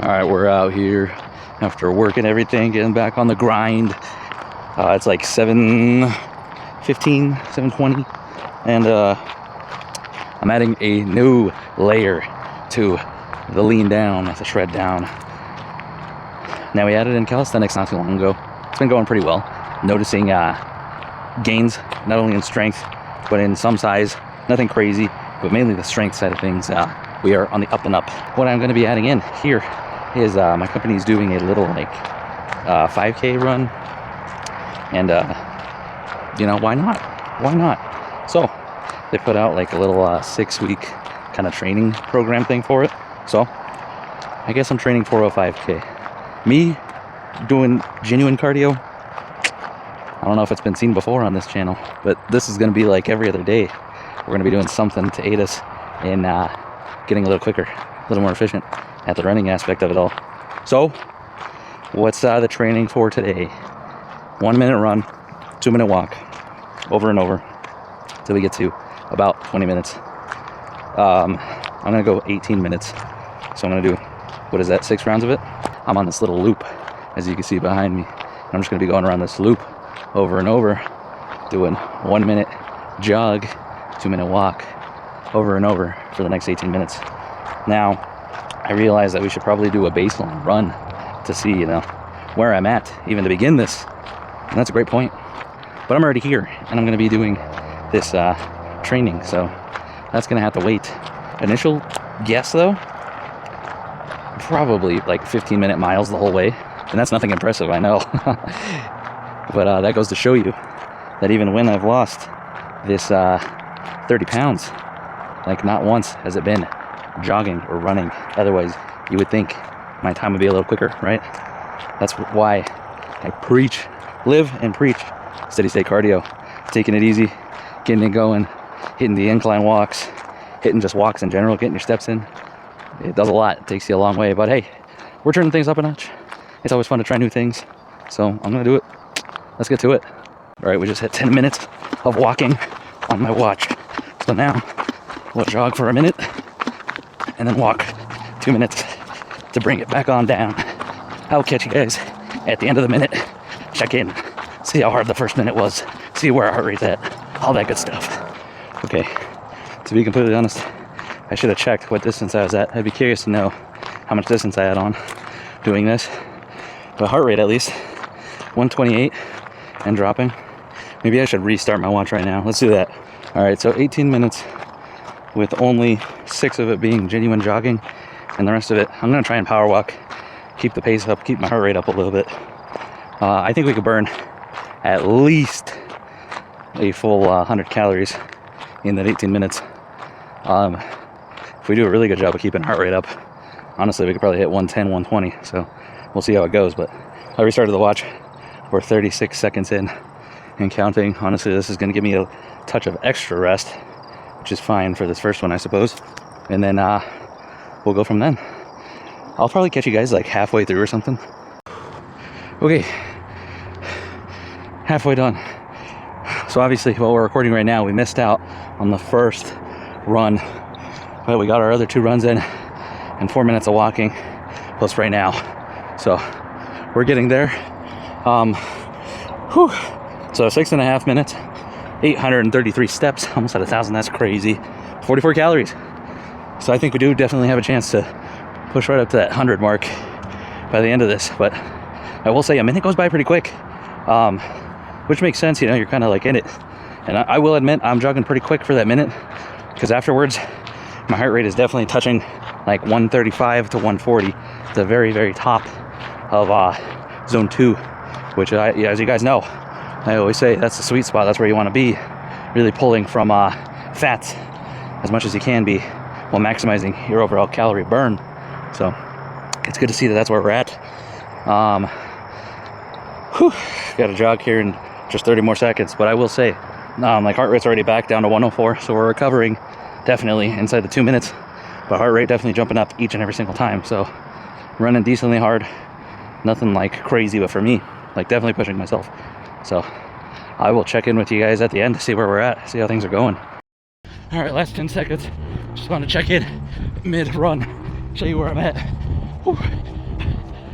All right, we're out here after work and everything, getting back on the grind. It's like 7:15, 7:20, and I'm adding a new layer to the lean down, the shred down. Now, we added in calisthenics not too long ago. It's been going pretty well. Noticing gains, not only in strength, but in some size. Nothing crazy, but mainly the strength side of things. We are on the up and up. What I'm going to be adding in here is my company's doing a little like 5K run, and you know, why not? Why not? So they put out like a little 6-week kind of training program thing for it. So I guess I'm training for a 5K. Me doing genuine cardio, I don't know if it's been seen before on this channel, but this is going to be like every other day. We're going to be doing something to aid us in getting a little quicker, a little more efficient at the running aspect of it all. So what's the training for today? 1 minute run, 2-minute walk, over and over till we get to about 20 minutes. I'm going to go 18 minutes. So I'm going to do, what is that, 6 rounds of it? I'm on this little loop, as you can see behind me. I'm just going to be going around this loop over and over, doing 1 minute jog, 2-minute walk, over and over for the next 18 minutes. Now, I realize that we should probably do a baseline run to see, you know, where I'm at, even to begin this. And that's a great point. But I'm already here, and I'm going to be doing this training, so that's going to have to wait. Initial guess, though, probably like 15-minute miles the whole way. And that's nothing impressive, I know. But that goes to show you that even when I've lost this 30 pounds, like not once has it been jogging or running. Otherwise, you would think my time would be a little quicker, right? That's why I preach, live and preach steady state cardio. Taking it easy, getting it going, hitting the incline walks, hitting just walks in general, getting your steps in. It does a lot. It takes you a long way. But hey, we're turning things up a notch. It's always fun to try new things. So I'm going to do it. Let's get to it. All right, we just hit 10 minutes of walking on my watch. So now we'll jog for a minute and then walk 2 minutes to bring it back on down. I'll catch you guys at the end of the minute. Check in, see how hard the first minute was, see where our heart rate's at, all that good stuff. Okay, to be completely honest, I should have checked what distance I was at. I'd be curious to know how much distance I had on doing this. But heart rate, at least 128 and dropping. Maybe I should restart my watch right now. Let's do that. All right, so 18 minutes with only 6 of it being genuine jogging, and the rest of it, I'm gonna try and power walk, keep the pace up, keep my heart rate up a little bit. I think we could burn at least a full 100 calories in that 18 minutes. If we do a really good job of keeping heart rate up, honestly, we could probably hit 110, 120. So we'll see how it goes. But I restarted the watch. We're 36 seconds in and counting. Honestly, this is going to give me a touch of extra rest, which is fine for this first one, I suppose. And then we'll go from then. I'll probably catch you guys like halfway through or something. Okay, halfway done. So obviously, while we're recording right now, we missed out on the first run, but we got our other 2 runs in and 4 minutes of walking plus right now. So we're getting there. So 6.5 minutes, 833 steps, almost at 1,000. That's crazy. 44 calories. So I think we do definitely have a chance to push right up to that 100 mark by the end of this. But I will say a minute goes by pretty quick, which makes sense. You know, you're kind of like in it. And I will admit I'm jogging pretty quick for that minute, because afterwards my heart rate is definitely touching like 135 to 140, the very, very top of zone 2, which as you guys know, I always say that's the sweet spot. That's where you want to be, really pulling from fats as much as you can be while maximizing your overall calorie burn. So it's good to see that that's where we're at. Got to jog here in just 30 more seconds, but I will say like heart rate's already back down to 104, so we're recovering definitely inside the 2 minutes, but heart rate definitely jumping up each and every single time. So running decently hard, nothing like crazy, but for me, like definitely pushing myself. So I will check in with you guys at the end to see where we're at, see how things are going. All right, last 10 seconds. Just want to check in mid-run, show you where I'm at. Whew.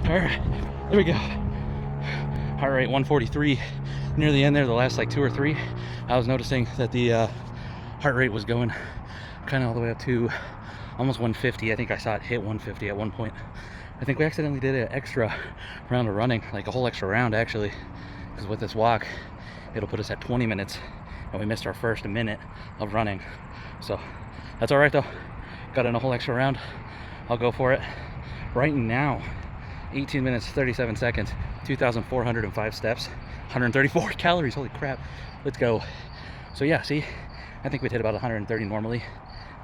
All right, there we go. Heart rate 143. Near the end there, the last like 2 or 3, I was noticing that the heart rate was going kind of all the way up to almost 150. I think I saw it hit 150 at one point. I think we accidentally did an extra round of running, like a whole extra round actually, because with this walk, it'll put us at 20 minutes, and we missed our first minute of running. So that's all right though. Got in a whole extra round. I'll go for it. Right now, 18 minutes, 37 seconds, 2,405 steps, 134 calories. Holy crap. Let's go. So yeah, see, I think we'd hit about 130 normally.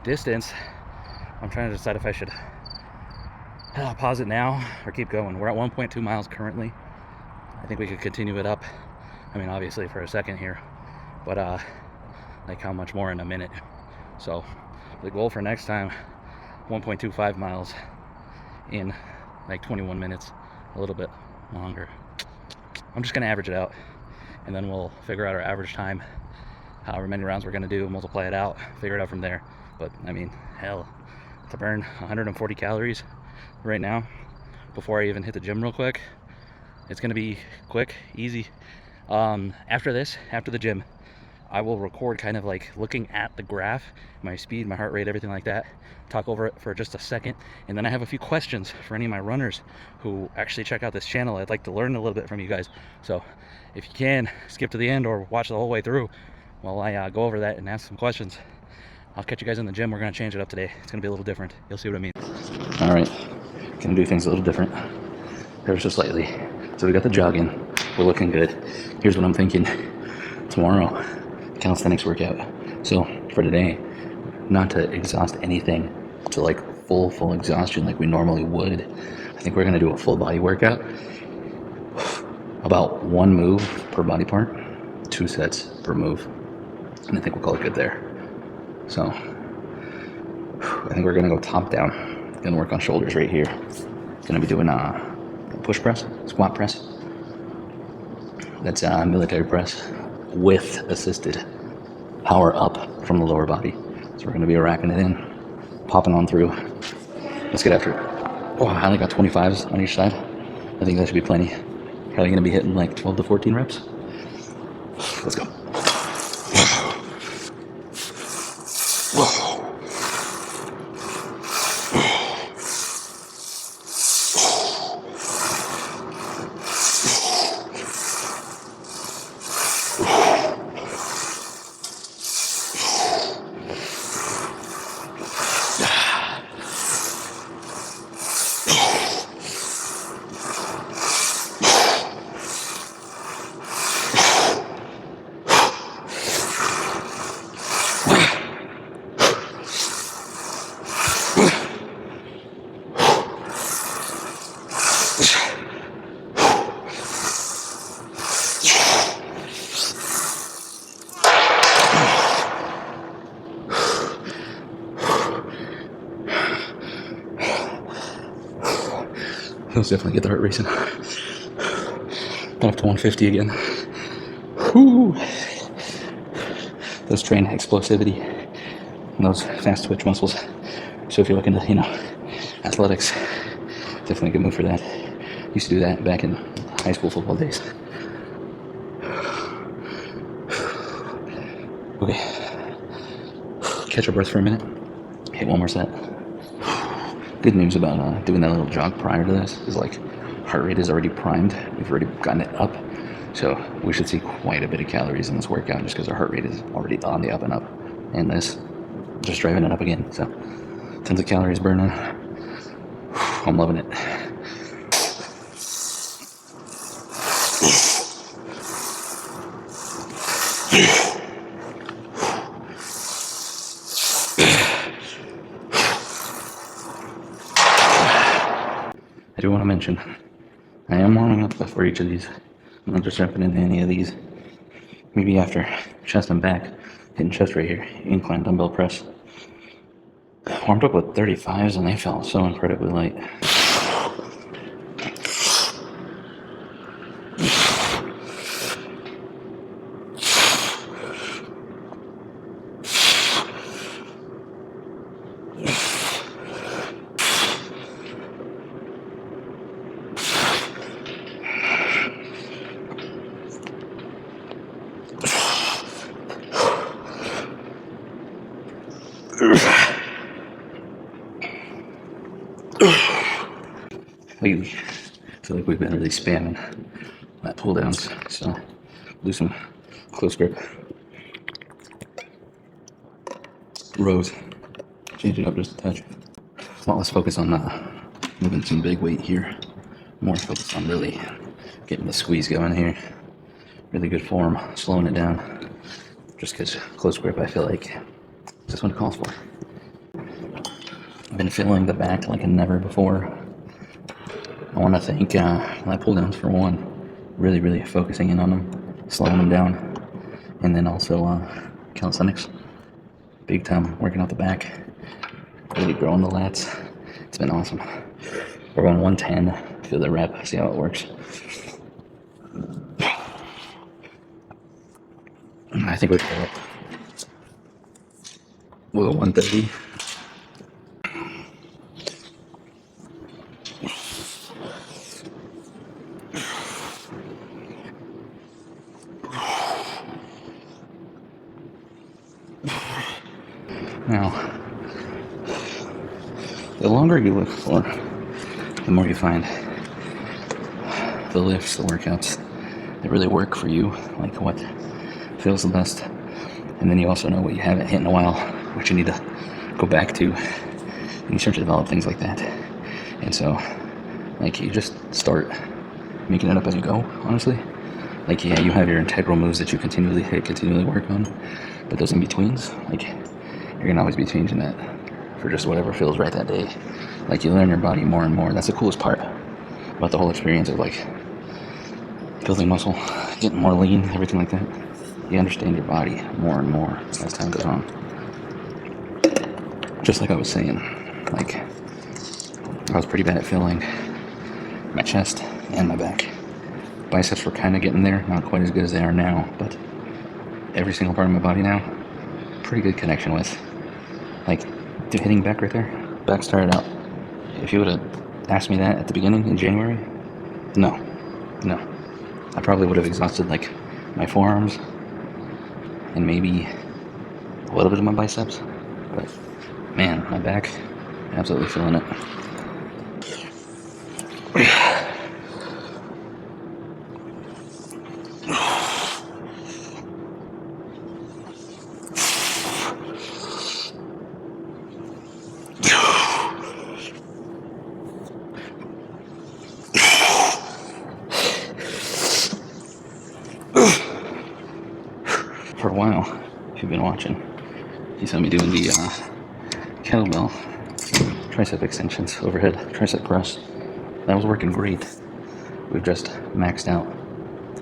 Distance, I'm trying to decide if I should pause it now or keep going. We're at 1.2 miles currently. I think we could continue it up. I mean, obviously for a second here, but like how much more in a minute? So the goal for next time, 1.25 miles in like 21 minutes, a little bit longer. I'm just gonna average it out, and then we'll figure out our average time, however many rounds we're gonna do, multiply it out, figure it out from there. But I mean, hell, to burn 140 calories right now before I even hit the gym real quick, it's gonna be quick, easy. After this, after the gym, I will record kind of like looking at the graph, my speed, my heart rate, everything like that, talk over it for just a second, and then I have a few questions for any of my runners who actually check out this channel. I'd like to learn a little bit from you guys. So if you can, skip to the end or watch the whole way through while I go over that and ask some questions. I'll catch you guys in the gym. We're gonna change it up today. It's gonna be a little different. You'll see what I mean. All right, gonna do things a little different, ever so slightly. So we got the jogging, we're looking good. Here's what I'm thinking. Tomorrow, calisthenics workout. So for today, not to exhaust anything to like full exhaustion like we normally would, I think we're gonna do a full body workout. About 1 move per body part, 2 sets per move. And I think we'll call it good there. So I think we're gonna go top down. Gonna work on shoulders right here. Gonna be doing push press, squat press. That's military press with assisted power up from the lower body. So we're gonna be racking it in, popping on through. Let's get after it. Oh, I only got 25s on each side. I think that should be plenty. Probably gonna be hitting like 12 to 14 reps. Let's go. Those definitely get the heart racing. Got up to 150 again. Whew. Those train explosivity and those fast twitch muscles. So if you're looking to, athletics, definitely a good move for that. Used to do that back in high school football days. Okay. Catch our breath for a minute. Hit one more set. Good news about doing that little jog prior to this is like heart rate is already primed. We've already gotten it up. So we should see quite a bit of calories in this workout just because our heart rate is already on the up and up. And this, just driving it up again. So tons of calories burning. I'm loving it. I do want to mention, I am warming up before each of these. I'm not just jumping into any of these. Maybe after chest and back, hitting chest right here, incline dumbbell press. Warmed up with 35s and they felt so incredibly light. Lately, I feel like we've been really spamming lat pull downs, so do some close grip rows, change it up just a touch. A lot less focus on moving some big weight here, more focus on really getting the squeeze going here. Really good form, slowing it down, just because close grip I feel like is just what it calls for. I've been feeling the back like never before. I want to thank lat pull downs for one, really focusing in on them, slowing them down, and then also calisthenics, big time working out the back, really growing the lats. It's been awesome. We're going 110, feel the rep, see how it works. I think we'll go up. We'll go 130. Now, the longer you lift for, the more you find the lifts, the workouts that really work for you, like what feels the best. And then you also know what you haven't hit in a while, what you need to go back to, and you start to develop things like that. And so, like, you just start making it up as you go, honestly. Like, yeah, you have your integral moves that you continually hit, continually work on, but those in-betweens, like, you're gonna always be changing that for just whatever feels right that day. Like, you learn your body more and more. That's the coolest part about the whole experience of, like, building muscle, getting more lean, everything like that. You understand your body more and more as time goes on. Just like I was saying, like, I was pretty bad at feeling my chest and my back. Biceps were kind of getting there, not quite as good as they are now, but every single part of my body now, pretty good connection with. Like, dude, hitting back right there, back started out. If you would have asked me that at the beginning in January, no. I probably would have exhausted, like, my forearms and maybe a little bit of my biceps, but man, my back, absolutely feeling it. For a while, if you've been watching, you saw me doing the kettlebell tricep extensions, overhead tricep press. That was working great. We've just maxed out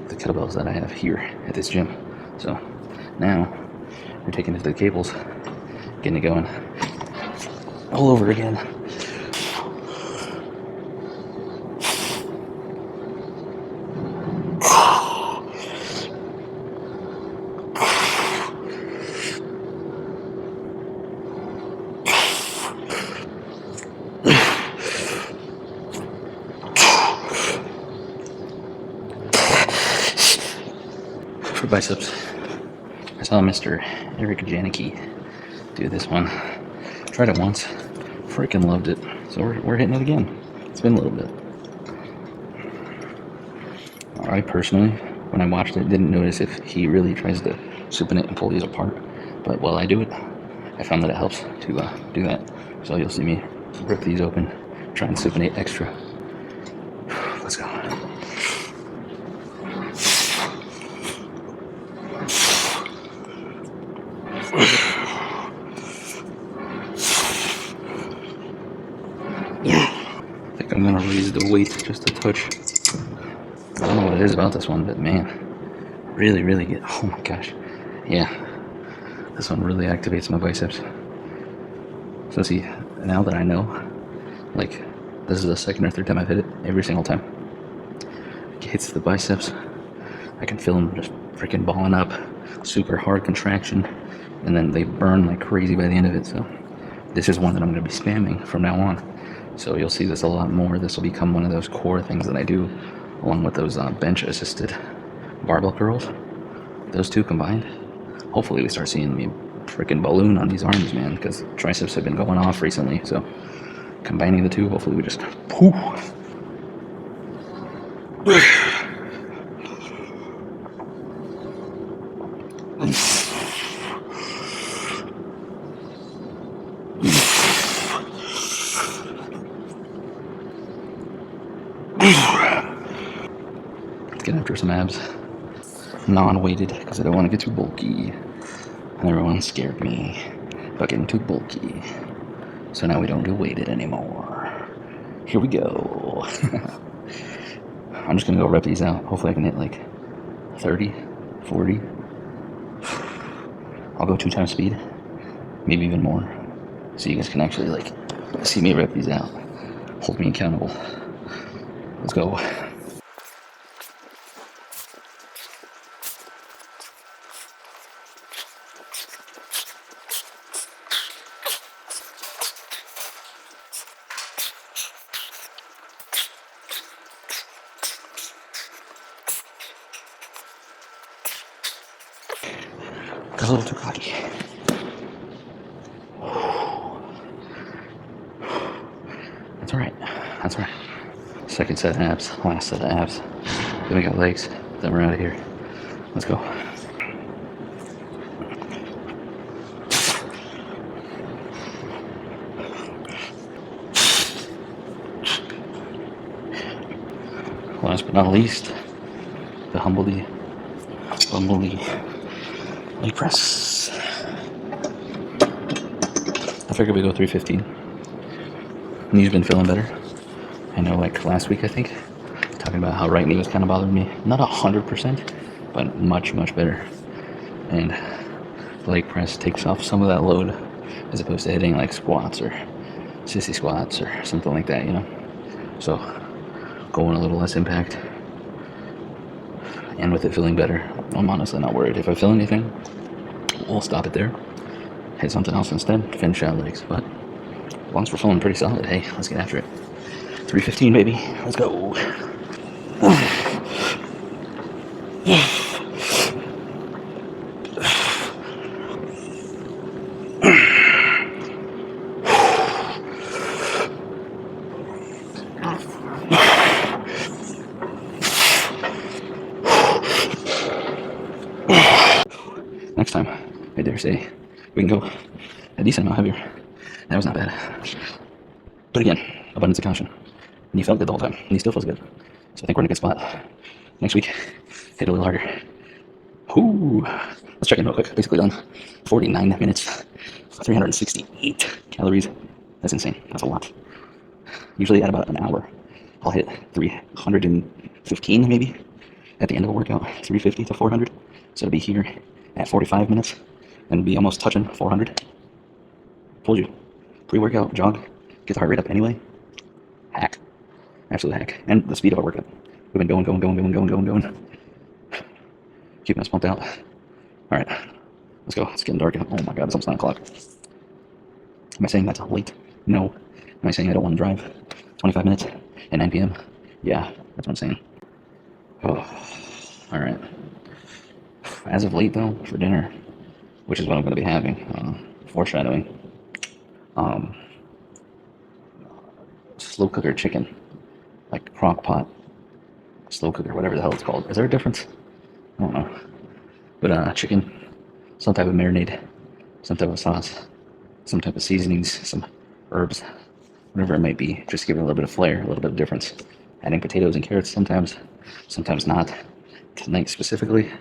the kettlebells that I have here at this gym. So now we're taking it to the cables, getting it going all over again. For biceps, I saw Mr. Eric Janicki do this one. Tried it once, freaking loved it. So we're hitting it again. It's been a little bit. I personally, when I watched it, didn't notice if he really tries to supine it and pull these apart. But while I do it, I found that it helps to do that. So you'll see me rip these open, try and supinate extra. Let's go. I think I'm gonna raise the weight just a touch. I don't know what it is about this one, but man, really get, oh my gosh. Yeah, this one really activates my biceps. So see, now that I know, like, this is the second or third time I've hit it, every single time. It hits the biceps, I can feel them just freaking balling up, super hard contraction, and then they burn like crazy by the end of it. So this is one that I'm going to be spamming from now on. So you'll see this a lot more. This will become one of those core things that I do, along with those bench assisted barbell curls. Those two combined, hopefully we start seeing me freaking balloon on these arms, man, because triceps have been going off recently. So combining the two, hopefully we just, whew. Let's get after some abs. Non-weighted, because I don't want to get too bulky. And everyone scared me about getting too bulky. So now we don't do weighted anymore. Here we go. I'm just gonna go rep these out. Hopefully I can hit like 30, 40. I'll go 2 times speed, maybe even more. So you guys can actually like see me rep these out. Hold me accountable. Let's go. Got a little too cocky. That's alright. That's alright. Second set of abs. Last set of abs. Then we got legs. Then we're out of here. Let's go. Last but not least, the bumblebee leg press. I figured we'd go 315. Knee's been feeling better. I know, like last week, I think, talking about how right knee was kind of bothering me. Not 100%, but much, much better. And leg press takes off some of that load as opposed to hitting like squats or sissy squats or something like that, you know? So, going a little less impact. And with it feeling better, I'm honestly not worried. If I feel anything, we'll stop it there. Hit something else instead, finish out legs. But as long as we're feeling pretty solid, hey, let's get after it. 315, baby. Let's go. Next time, I dare say, we can go a decent amount heavier. That was not bad. But again, abundance of caution. And you felt good the whole time. And he still feels good. So I think we're in a good spot. Next week, hit a little harder. Ooh. Let's check in real quick. Basically done 49 minutes, 368 calories. That's insane. That's a lot. Usually at about an hour, I'll hit 315 maybe at the end of a workout, 350 to 400. So to be here at 45 minutes and be almost touching 400. Told you. Pre-workout, jog, get the heart rate up anyway. Hack. Absolute hack. And the speed of our workout. We've been going. Keeping us pumped out. Alright. Let's go. It's getting dark out. Oh my god, it's almost 9 o'clock. Am I saying that's late? No. Am I saying I don't want to drive 25 minutes at 9 p.m.? Yeah, that's what I'm saying. Oh. Alright. As of late though, for dinner, which is what I'm going to be having, foreshadowing, slow cooker chicken, like crock pot, slow cooker, whatever the hell it's called. Is there a difference? I don't know. But chicken, some type of marinade, some type of sauce, some type of seasonings, some herbs, whatever it might be, just to give it a little bit of flair, a little bit of difference. Adding potatoes and carrots sometimes, sometimes not. Tonight specifically,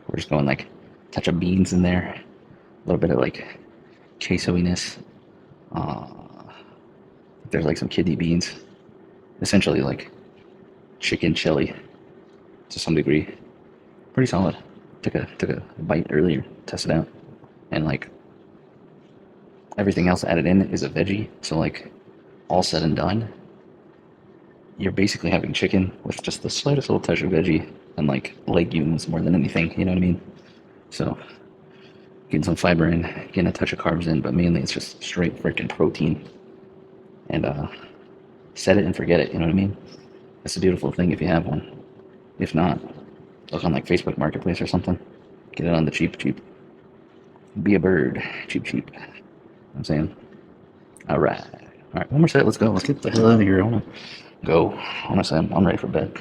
we're just going like touch of beans in there, a little bit of like queso-iness. There's like some kidney beans, essentially like chicken chili to some degree. Pretty solid. Took a bite earlier, tested out, and like everything else added in is a veggie. So like all said and done, you're basically having chicken with just the slightest little touch of veggie and like legumes more than anything. You know what I mean? So getting some fiber in, getting a touch of carbs in, but mainly it's just straight freaking protein. And set it and forget it, you know what I mean? That's a beautiful thing if you have one. If not, look on like Facebook Marketplace or something. Get it on the cheap. Be a bird. Cheap. You know what I'm saying? Alright. All right, one more set. Let's go. Let's get the hell out of here. I want to go. Honestly, I'm ready for bed.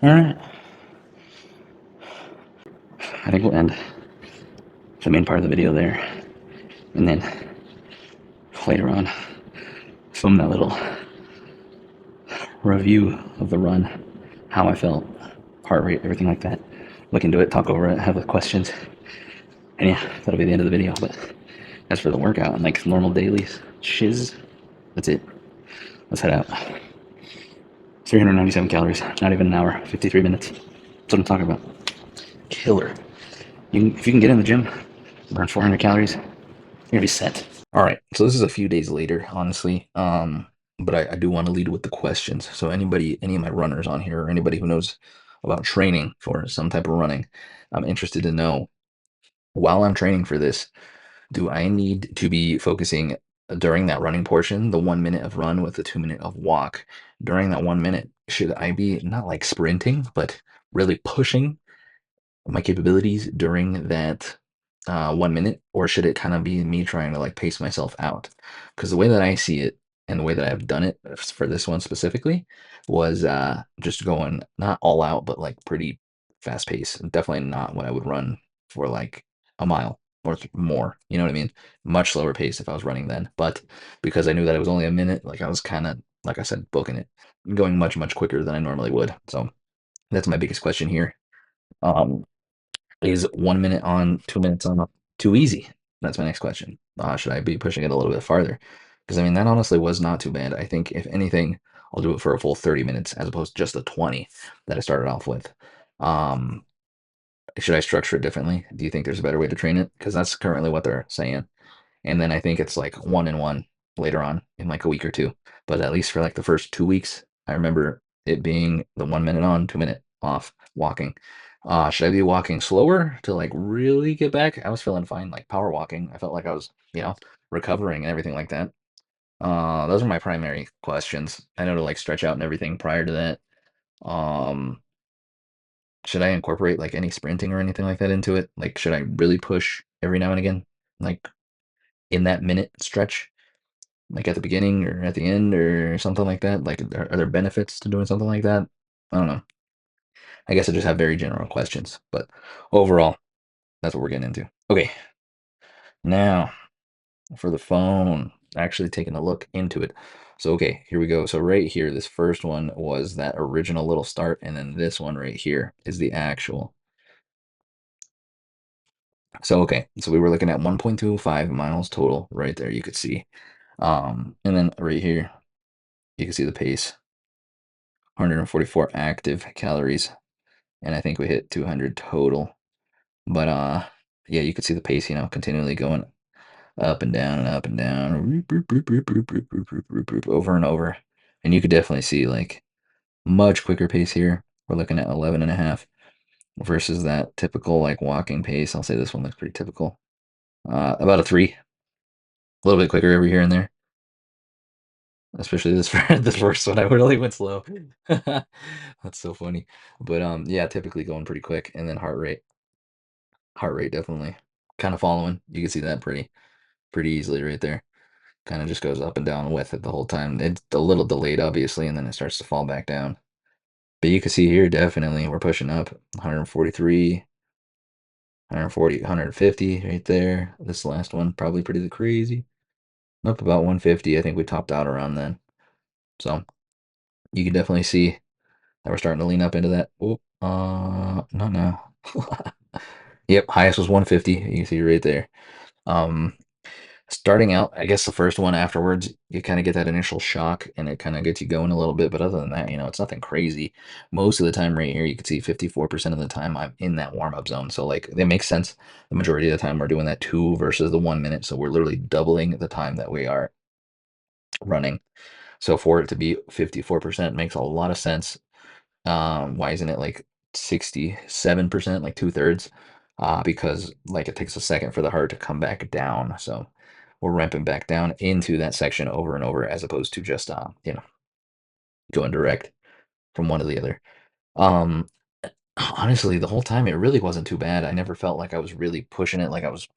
All right. I think we'll end the main part of the video there, and then later on, film that little review of the run, how I felt, heart rate, everything like that. Look into it, talk over it, have the questions, and yeah, that'll be the end of the video. But as for the workout and like normal dailies, shiz, that's it. Let's head out. 397 calories, not even an hour, 53 minutes. That's what I'm talking about. Killer. If you can get in the gym, burn 400 calories, you're gonna be set. All right, so this is a few days later, honestly. But I do want to lead with the questions. So anybody, any of my runners on here, or anybody who knows about training for some type of running, I'm interested to know, while I'm training for this, do I need to be focusing during that running portion, the 1 minute of run with the 2 minute of walk? During that 1 minute, should I be not like sprinting, but really pushing my capabilities during that 1 minute, or should it kind of be me trying to like pace myself out? Because the way that I see it and the way that I've done it for this one specifically was just going not all out, but like pretty fast pace. Definitely not what I would run for like a mile or more. You know what I mean? Much slower pace if I was running then. But because I knew that it was only a minute, like I was kind of, like I said, booking it, going much, much quicker than I normally would. So that's my biggest question here. Um, is 1 minute on, 2 minutes on too easy? That's my next question. Should I be pushing it a little bit farther? Because I mean, that honestly was not too bad. I think if anything, I'll do it for a full 30 minutes as opposed to just the 20 that I started off with. Um, should I structure it differently? Do you think there's a better way to train it? Because that's currently what they're saying. And then I think it's like 1 and 1 later on in like a week or two. But at least for like the first 2 weeks, I remember it being the 1 minute on, 2 minute off walking. Should I be walking slower to like really get back? I was feeling fine, like power walking. I felt like I was, recovering and everything like that. Those are my primary questions. I know to like stretch out and everything prior to that. Um, should I incorporate like any sprinting or anything like that into it? Like, should I really push every now and again? Like in that minute stretch? Like at the beginning or at the end or something like that? Like, are there benefits to doing something like that? I don't know. I guess I just have very general questions, but overall, that's what we're getting into. Okay, now for the phone, actually taking a look into it. So, okay, here we go. So right here, this first one was that original little start, and then this one right here is the actual. So, okay, so we were looking at 1.25 miles total right there, you could see. And then right here, you can see the pace, 144 active calories, and I think we hit 200 total. But yeah, you could see the pace, continually going up and down and up and down, over and over. And you could definitely see like much quicker pace here. We're looking at 11 and a half versus that typical like walking pace. I'll say this one looks pretty typical. About a 3, a little bit quicker every here and there. Especially this this first one, I really went slow. That's so funny. But yeah, typically going pretty quick, and then heart rate definitely kind of following. You can see that pretty easily right there. Kind of just goes up and down with it the whole time. It's a little delayed, obviously, and then it starts to fall back down. But you can see here, definitely we're pushing up 143, 140, 150 right there. This last one probably pretty crazy. Up about 150. I think we topped out around then. So you can definitely see that we're starting to lean up into that. Oh, not now. Yep, highest was 150. You can see right there. Um, Starting out, I guess the first one afterwards, you kind of get that initial shock and it kind of gets you going a little bit. But other than that, it's nothing crazy. Most of the time, right here, you can see 54% of the time I'm in that warm up zone. So, like, it makes sense. The majority of the time, we're doing that 2 versus the 1 minute. So, we're literally doubling the time that we are running. So, for it to be 54% makes a lot of sense. Why isn't it like 67%, like 2/3? Because like it takes a second for the heart to come back down. So we're ramping back down into that section over and over as opposed to just going direct from one to the other. Um, Honestly, the whole time it really wasn't too bad. I never felt like I was really pushing it, like I was,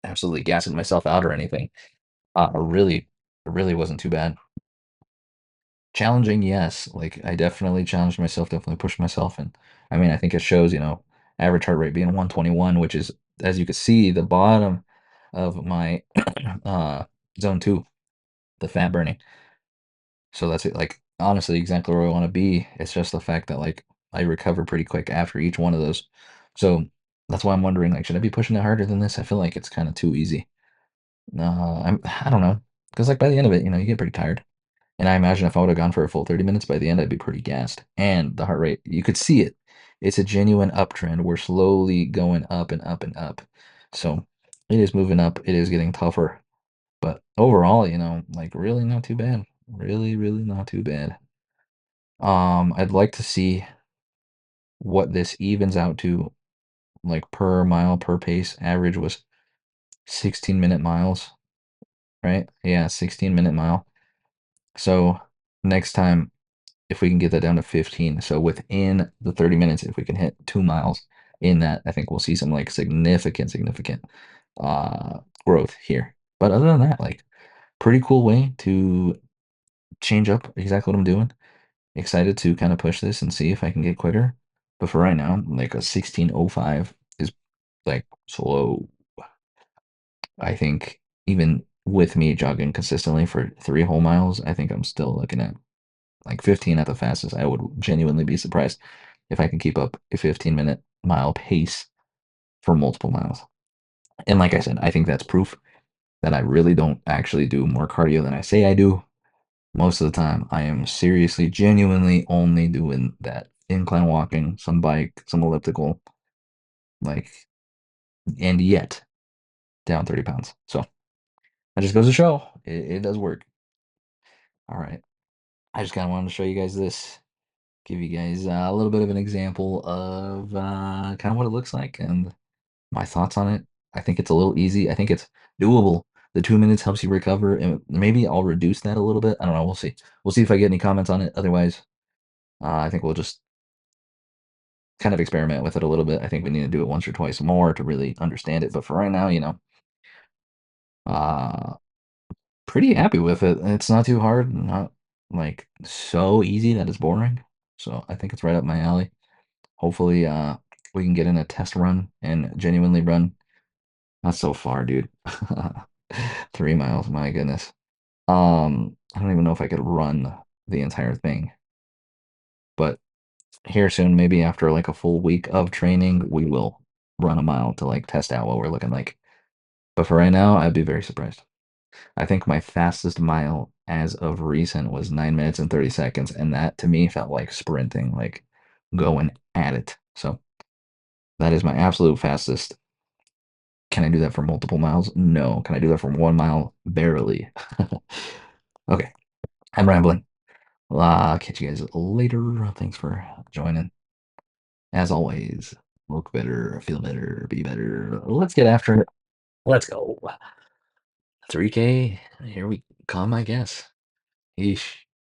absolutely gassing myself out or anything. It really wasn't too bad. Challenging, yes. Like I definitely challenged myself, definitely pushed myself, and I mean, I think it shows, average heart rate being 121, which is, as you can see, the bottom of my uh zone two, the fat burning. So that's it. Like honestly, exactly where I want to be. It's just the fact that like I recover pretty quick after each one of those. So that's why I'm wondering, like, should I be pushing it harder than this? I feel like it's kind of too easy. I don't know, because like by the end of it, you get pretty tired. And I imagine if I would have gone for a full 30 minutes, by the end I'd be pretty gassed. And the heart rate, you could see it. It's a genuine uptrend. We're slowly going up and up and up. So it is moving up. It is getting tougher. But overall, like really not too bad. Really, really not too bad. I'd like to see what this evens out to, like per mile per pace. Average was 16-minute miles, right? Yeah, 16-minute mile. So next time, if we can get that down to 15, so within the 30 minutes, if we can hit 2 miles in that, I think we'll see some like significant growth here. But other than that, like pretty cool way to change up exactly what I'm doing. Excited to kind of push this and see if I can get quicker. But for right now, like a 16:05 is like slow. I think even with me jogging consistently for 3 whole miles, I think I'm still looking at like 15 at the fastest. I would genuinely be surprised if I can keep up a 15-minute mile pace for multiple miles. And like I said, I think that's proof that I really don't actually do more cardio than I say I do. Most of the time, I am seriously, genuinely only doing that incline walking, some bike, some elliptical, like, and yet down 30 pounds. So that just goes to show it does work. All right. I just kind of wanted to show you guys this, give you guys a little bit of an example of kind of what it looks like and my thoughts on it. I think it's a little easy. I think it's doable. The 2 minutes helps you recover, and maybe I'll reduce that a little bit. I don't know. We'll see. We'll see if I get any comments on it. Otherwise, I think we'll just kind of experiment with it a little bit. I think we need to do it once or twice more to really understand it. But for right now, uh, pretty happy with it. It's not too hard, not like so easy that it's boring. So I think it's right up my alley. Hopefully, we can get in a test run and genuinely run. Not so far, dude. 3 miles, my goodness. I don't even know if I could run the entire thing, but here soon, maybe after like a full week of training, we will run a mile to like test out what we're looking like. But for right now, I'd be very surprised. I think my fastest mile as of recent was 9 minutes and 30 seconds, and that to me felt like sprinting, like going at it. So that is my absolute fastest. Can I do that for multiple miles? No. Can I do that for 1 mile? Barely. Okay, I'm rambling. Well, I'll catch you guys later. Thanks for joining. As always, look better, feel better, be better. Let's get after it. Let's go. 3K. Here we come, I guess. Yeesh.